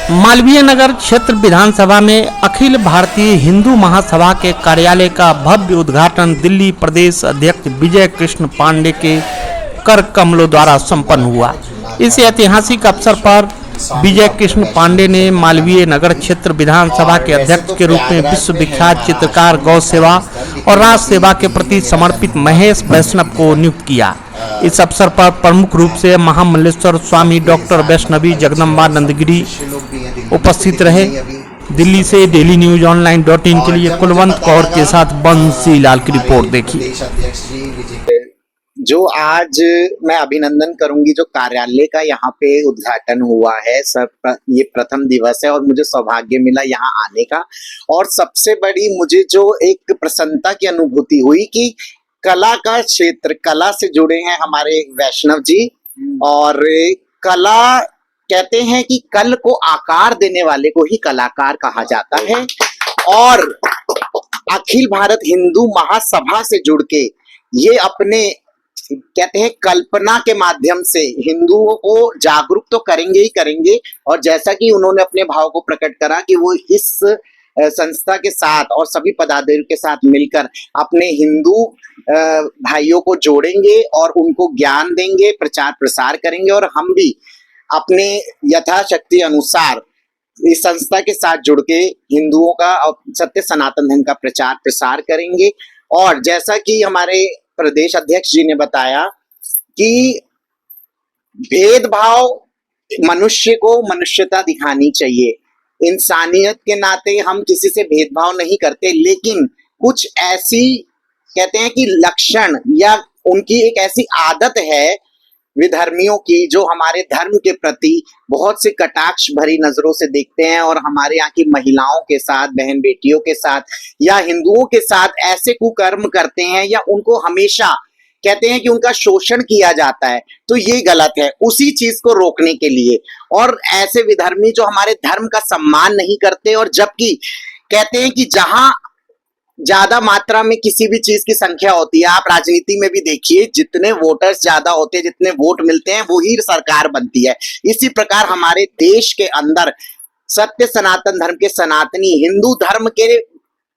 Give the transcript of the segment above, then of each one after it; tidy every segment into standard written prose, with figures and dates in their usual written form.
मालवीय नगर क्षेत्र विधानसभा में अखिल भारतीय हिंदू महासभा के कार्यालय का भव्य उद्घाटन दिल्ली प्रदेश अध्यक्ष विजय कृष्ण पांडे के कर कमलों द्वारा संपन्न हुआ। इस ऐतिहासिक अवसर पर विजय कृष्ण पांडे ने मालवीय नगर क्षेत्र विधानसभा के अध्यक्ष के रूप में विश्व विख्यात चित्रकार गौ सेवा और राष्ट्र सेवा के प्रति समर्पित महेश वैष्णव को नियुक्त किया। इस अवसर पर प्रमुख रूप से महामल्लेश्वर स्वामी डॉक्टर वैष्णवी जगदम्बा नंदगिरी उपस्थित रहे। दिल्ली से डेली न्यूज ऑनलाइन.इन के लिए कुलवंत कौर के साथ बंसी लाल की रिपोर्ट देखिए। जो आज मैं अभिनंदन करूंगी, जो कार्यालय का यहाँ पे उद्घाटन हुआ है, सब ये प्रथम दिवस है और मुझे सौभाग्य मिला यहाँ आने का। और सबसे बड़ी मुझे जो एक प्रसन्नता की अनुभूति हुई कि कला का क्षेत्र, कला से जुड़े हैं हमारे वैष्णव जी। और कला कहते हैं कि कल को आकार देने वाले को ही कलाकार कहा जाता है। और अखिल भारत हिंदू महासभा से जुड़ के ये अपने कहते हैं कल्पना के माध्यम से हिंदुओं को जागरूक तो करेंगे ही करेंगे। और जैसा कि उन्होंने अपने भाव को प्रकट करा कि वो इस संस्था के साथ और सभी पदाधिकारियों के साथ मिलकर अपने हिंदू भाइयों को जोड़ेंगे और उनको ज्ञान देंगे, प्रचार प्रसार करेंगे। और हम भी अपने यथाशक्ति अनुसार इस संस्था के साथ जुड़ के हिंदुओं का और सत्य सनातन धर्म का प्रचार प्रसार करेंगे। और जैसा कि हमारे प्रदेश अध्यक्ष जी ने बताया कि भेदभाव, मनुष्य को मनुष्यता दिखानी चाहिए। इंसानियत के नाते हम किसी से भेदभाव नहीं करते, लेकिन कुछ ऐसी कहते हैं कि लक्षण या उनकी एक ऐसी आदत है विधर्मियों की, जो हमारे धर्म के प्रति बहुत से कटाक्ष भरी नजरों से देखते हैं और हमारे यहाँ की महिलाओं के साथ, बहन बेटियों के साथ या हिंदुओं के साथ ऐसे कुकर्म करते हैं या उनको हमेशा कहते हैं कि उनका शोषण किया जाता है। तो ये गलत है। उसी चीज को रोकने के लिए और ऐसे विधर्मी जो हमारे धर्म का सम्मान नहीं करते, और जबकि कहते हैं कि जहां ज्यादा मात्रा में किसी भी चीज की संख्या होती है, आप राजनीति में भी देखिए, जितने वोटर्स ज्यादा होते हैं, जितने वोट मिलते हैं, वो ही सरकार बनती है। इसी प्रकार हमारे देश के अंदर सत्य सनातन धर्म के सनातनी हिंदू धर्म के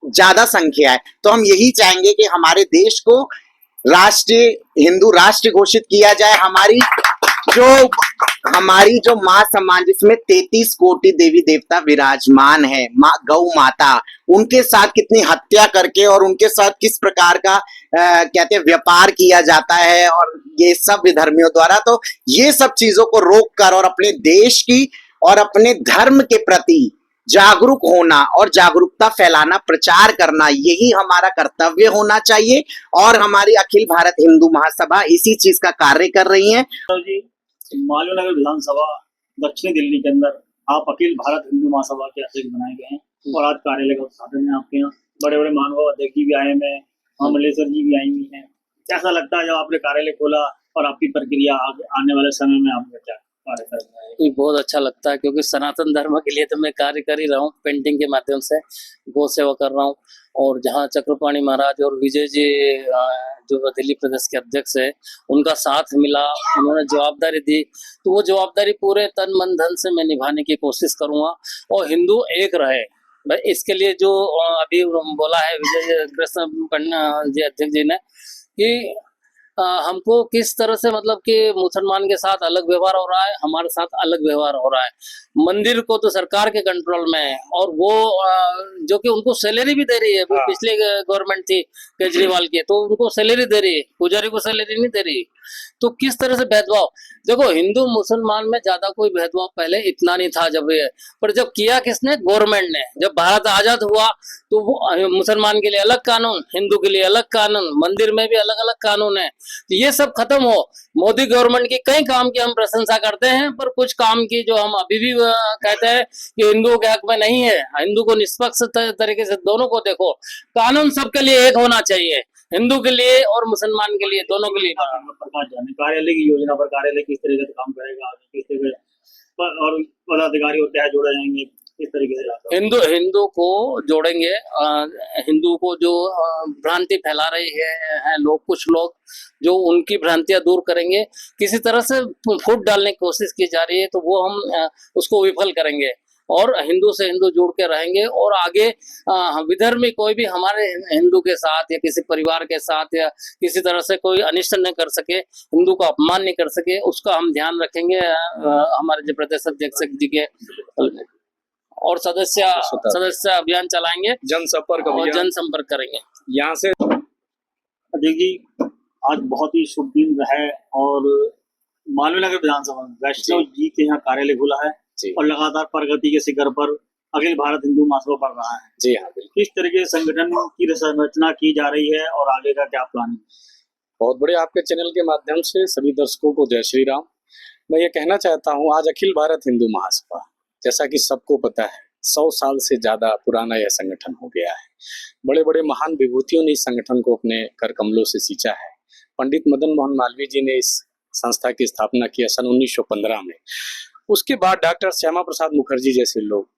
ज्यादा संख्या है। तो हम यही चाहेंगे कि हमारे देश को राष्ट्रीय हिंदू राष्ट्र घोषित किया जाए। हमारी जो माँ सम्मान, जिसमें 33 कोटि देवी देवता विराजमान है, माँ गौ माता, उनके साथ कितनी हत्या करके और उनके साथ किस प्रकार का कहते हैं व्यापार किया जाता है और ये सब विधर्मियों द्वारा। तो ये सब चीजों को रोक कर और अपने देश की और अपने धर्म के प्रति जागरूक होना और जागरूकता फैलाना, प्रचार करना, यही हमारा कर्तव्य होना चाहिए। और हमारी अखिल भारत हिंदू महासभा इसी चीज का कार्य कर रही है। मालवीय नगर विधानसभा दक्षिणी दिल्ली के अंदर आप अखिल भारत हिंदू महासभा के अध्यक्ष बनाए गए हैं और आज कार्यालय का उद्घाटन है। आपके यहाँ बड़े बड़े महानुभाव अध्यक्ष जी भी आए हैं, महामल्लेश्वर जी भी आई हुई हैं। कैसा लगता है जब आपने कार्यालय खोला और आपकी प्रक्रिया आने वाले समय में आपका क्या कार्य कर रहा है? बहुत अच्छा लगता है, क्योंकि सनातन धर्म के लिए तो मैं कार्य कर ही रहा हूँ। पेंटिंग के माध्यम से गौ सेवा कर रहा हूँ। और जहाँ चक्रपाणी महाराज और विजय जी जो दिल्ली प्रदेश के अध्यक्ष है, उनका साथ मिला, उन्होंने जवाबदारी दी, तो वो जवाबदारी पूरे तन मन धन से मैं निभाने की कोशिश करूंगा और हिंदू एक रहे। भाई इसके लिए जो अभी बोला है विजय कृष्ण जी अध्यक्ष जी ने कि हमको किस तरह से मतलब कि मुसलमान के साथ अलग व्यवहार हो रहा है, हमारे साथ अलग व्यवहार हो रहा है। मंदिर को तो सरकार के कंट्रोल में है और वो जो कि उनको सैलरी भी दे रही है। पिछले गवर्नमेंट थी केजरीवाल की, तो उनको सैलरी दे रही है, पुजारी को सैलरी नहीं दे रही। तो किस तरह से भेदभाव, देखो हिंदू मुसलमान में ज्यादा कोई भेदभाव पहले इतना नहीं था जब ये, पर जब किया किसने, गवर्नमेंट ने। जब भारत आजाद हुआ तो वो मुसलमान के लिए अलग कानून, हिंदू के लिए अलग कानून, मंदिर में भी अलग अलग कानून है। तो ये सब खत्म हो। मोदी गवर्नमेंट की कई काम की हम प्रशंसा करते हैं, पर कुछ काम की जो हम अभी भी कहते हैं कि हिंदुओं के हक में नहीं है। हिंदू को निष्पक्ष तरीके से दोनों को देखो, कानून सबके लिए एक होना चाहिए, हिंदू के लिए और मुसलमान के लिए, दोनों के लिए। कार्यालय की योजना पर कार्यालय किस तरीके से काम करेगा, किस तरीके और पदाधिकारी और क्या जोड़े जाएंगे, किस तरीके से हिंदू को जोड़ेंगे। हिंदू को जो भ्रांति फैला रही है लोग, कुछ लोग जो उनकी भ्रांतियां दूर करेंगे, किसी तरह से फूट डालने की कोशिश की जा रही है, तो वो हम उसको विफल करेंगे। और हिंदू से हिंदू जुड़ के रहेंगे। और आगे विधर्मी कोई भी हमारे हिंदू के साथ या किसी परिवार के साथ या किसी तरह से कोई अनिष्ट नहीं कर सके, हिंदू का अपमान नहीं कर सके, उसका हम ध्यान रखेंगे हमारे जो प्रदेश अध्यक्ष जी के। और सदस्य अभियान चलाएंगे, जनसंपर्क करेंगे। यहाँ से देखिए आज बहुत ही शुभ दिन है और मालवीय नगर विधानसभा में वैष्णव जी के यहाँ कार्यालय खुला है और लगातार प्रगति के शिखर पर अखिल भारत हिंदू महासभा बढ़ रहा है। जी हाँ, किस तरीके से संगठन की संरचना की जा रही है और आगे का क्या प्लान है? बहुत बड़े आपके चैनल के माध्यम से सभी दर्शकों को जय श्री राम। मैं ये कहना चाहता हूँ, आज अखिल भारत हिंदू महासभा, जैसा कि सबको पता है, 100 साल से ज्यादा पुराना यह संगठन हो गया है। बड़े बड़े महान विभूतियों ने इस संगठन को अपने कर कमलों से सींचा है। पंडित मदन मोहन मालवीय जी ने इस संस्था की स्थापना किया सन 1915 में। उसके बाद डॉक्टर श्यामा प्रसाद मुखर्जी जैसे लोग,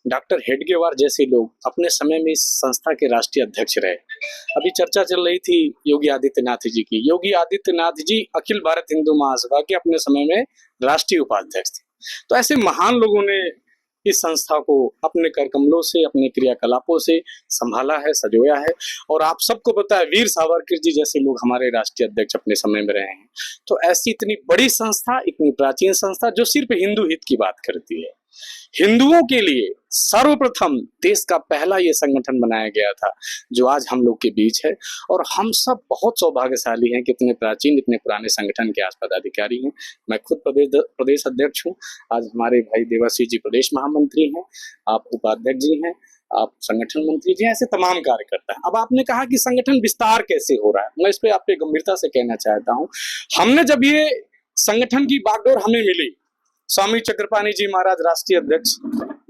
डॉक्टर हेडगेवार जैसे लोग अपने समय में इस संस्था के राष्ट्रीय अध्यक्ष रहे। अभी चर्चा चल रही थी योगी आदित्यनाथ जी की। योगी आदित्यनाथ जी अखिल भारत हिंदू महासभा के अपने समय में राष्ट्रीय उपाध्यक्ष थे। तो ऐसे महान लोगों ने इस संस्था को अपने कर कमलों से, अपने क्रियाकलापों से संभाला है, सजोया है। और आप सबको पता है, वीर सावरकर जी जैसे लोग हमारे राष्ट्रीय अध्यक्ष अपने समय में रहे हैं। तो ऐसी इतनी बड़ी संस्था, इतनी प्राचीन संस्था जो सिर्फ हिंदू हित की बात करती है, हिंदुओं के लिए सर्वप्रथम देश का पहला ये संगठन बनाया गया था, जो आज हम लोग के बीच है। और हम सब बहुत सौभाग्यशाली हैं कि इतने प्राचीन, इतने पुराने संगठन के आज पदाधिकारी हैं। मैं खुद प्रदेश अध्यक्ष हूँ। आज हमारे भाई देवासी जी प्रदेश महामंत्री हैं, आप उपाध्यक्ष जी हैं, आप संगठन मंत्री जी हैं, ऐसे तमाम कार्यकर्ता हैं। अब आपने कहा कि संगठन विस्तार कैसे हो रहा है, मैं इस पे आप पे गंभीरता से कहना चाहता हूँ। हमने जब ये संगठन की बागडोर हमें मिली, स्वामी चक्रपाणी जी महाराज राष्ट्रीय अध्यक्ष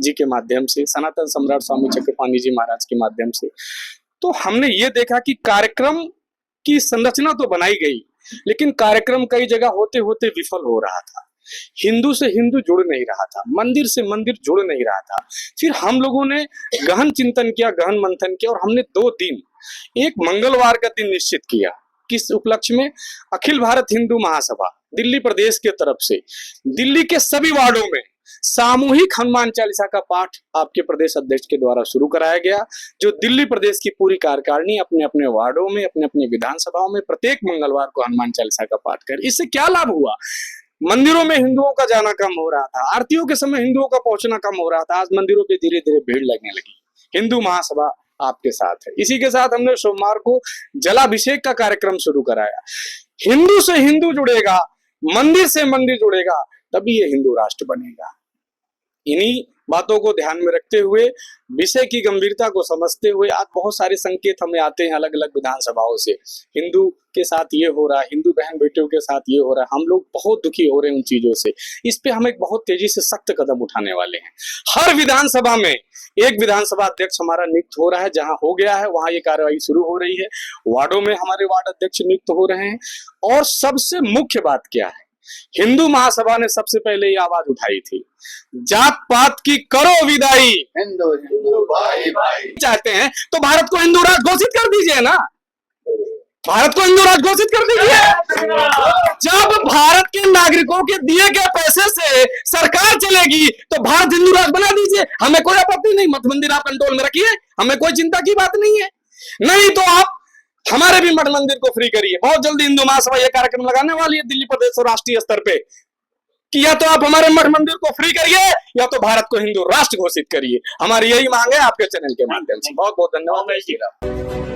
जी के माध्यम से, सनातन सम्राट स्वामी चक्रपाणी जी महाराज के माध्यम से, तो हमने ये देखा कि कार्यक्रम की संरचना तो बनाई गई, लेकिन कार्यक्रम कई जगह होते होते विफल हो रहा था। हिंदू से हिंदू जुड़ नहीं रहा था, मंदिर से मंदिर जुड़ नहीं रहा था। फिर हम लोगों ने गहन चिंतन किया, गहन मंथन किया और हमने 2 दिन, एक मंगलवार का दिन निश्चित किया। किस उपलक्ष्य में? अखिल भारत हिंदू महासभा दिल्ली प्रदेश के तरफ से दिल्ली के सभी वार्डों में सामूहिक हनुमान चालीसा का पाठ आपके प्रदेश अध्यक्ष के द्वारा शुरू कराया गया, जो दिल्ली प्रदेश की पूरी कार्यकारिणी अपने अपने वार्डों में, अपने अपने विधानसभाओं में प्रत्येक मंगलवार को हनुमान चालीसा का पाठ कर। इससे क्या लाभ हुआ? मंदिरों में हिंदुओं का जाना कम हो रहा था, आरतियों के समय हिंदुओं का पहुंचना कम हो रहा था। आज मंदिरों पे धीरे धीरे भीड़ लगने लगी। हिंदू महासभा आपके साथ है। इसी के साथ हमने सोमवार को जलाभिषेक का कार्यक्रम शुरू कराया। हिंदू से हिंदू जुड़ेगा, मंदिर से मंदिर जुड़ेगा, तभी ये हिंदू राष्ट्र बनेगा। इन्हीं बातों को ध्यान में रखते हुए, विषय की गंभीरता को समझते हुए, आज बहुत सारे संकेत हमें आते हैं अलग अलग विधानसभाओं से, हिंदू के साथ ये हो रहा है, हिंदू बहन बेटियों के साथ ये हो रहा है। हम लोग बहुत दुखी हो रहे हैं उन चीजों से। इस पे हम एक बहुत तेजी से सख्त कदम उठाने वाले हैं। हर विधानसभा में एक विधानसभा अध्यक्ष हमारा नियुक्त हो रहा है, जहां हो गया है वहां ये कार्रवाई शुरू हो रही है। वार्डों में हमारे वार्ड अध्यक्ष नियुक्त हो रहे हैं। और सबसे मुख्य बात क्या है, हिंदू महासभा ने सबसे पहले ये आवाज उठाई थी, जात पात की करो विदाई, हिंदू हिंदू भाई भाई। चाहते हैं तो भारत को हिंदू राष्ट्र घोषित कर दीजिए ना, भारत को हिंदू राष्ट्र घोषित कर दीजिए। जब भारत के नागरिकों के दिए गए पैसे से सरकार चलेगी तो भारत हिंदू राष्ट्र बना दीजिए, हमें कोई आपत्ति नहीं। मठ मंदिर आप कंट्रोल में रखिए, हमें कोई चिंता की बात नहीं है। नहीं तो आप हमारे भी मठ मंदिर को फ्री करिए। बहुत जल्दी हिंदू महासभा यह कार्यक्रम लगाने वाली है दिल्ली प्रदेश और राष्ट्रीय स्तर पे, कि या तो आप हमारे मठ मंदिर को फ्री करिए या तो भारत को हिंदू राष्ट्र घोषित करिए। हमारी यही मांग है आपके चैनल के माध्यम से। बहुत बहुत धन्यवाद।